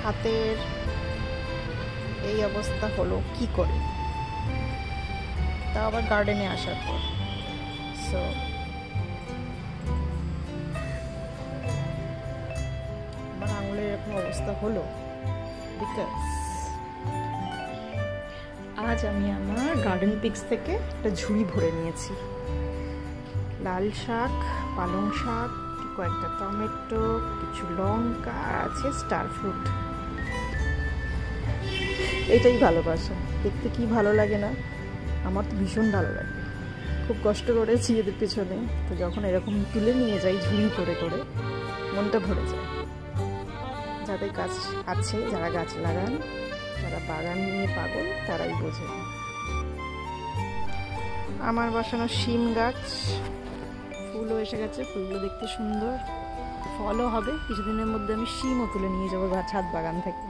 হাতের এই অবস্থা হলো কি করে, তা আবার গার্ডেনে আসার পর। সো আমার আঙুলের এরকম অবস্থা হলো বিকজ আজ আমি আমার গার্ডেন পিক্স থেকে একটা ঝুড়ি ভরে নিয়েছি। লাল শাক, পালং শাক, কয়েকটা টমেটো, কিছু লঙ্কা, আছে স্টার ফ্রুট। এটাই ভালোবাসা, দেখতে কি ভালো লাগে না? আমার তো ভীষণ ভালো লাগে, খুব কষ্ট করেছি এদের পেছনে। তো যখন এরকম তুলে নিয়ে যাই ঝুড়ি করে করে, মনটা ভরে যায়। যাদের গাছ আছে, যারা গাছ লাগান, যারা বাগান নিয়ে পাগল, তারাই বোঝে। আমার বসানো শিম গাছ ফুলও এসে গেছে, ফুলগুলো দেখতে সুন্দর, ফলও হবে। কিছুদিনের মধ্যে আমি শিমও তুলে নিয়ে যাবো ছাদ বাগান থেকে।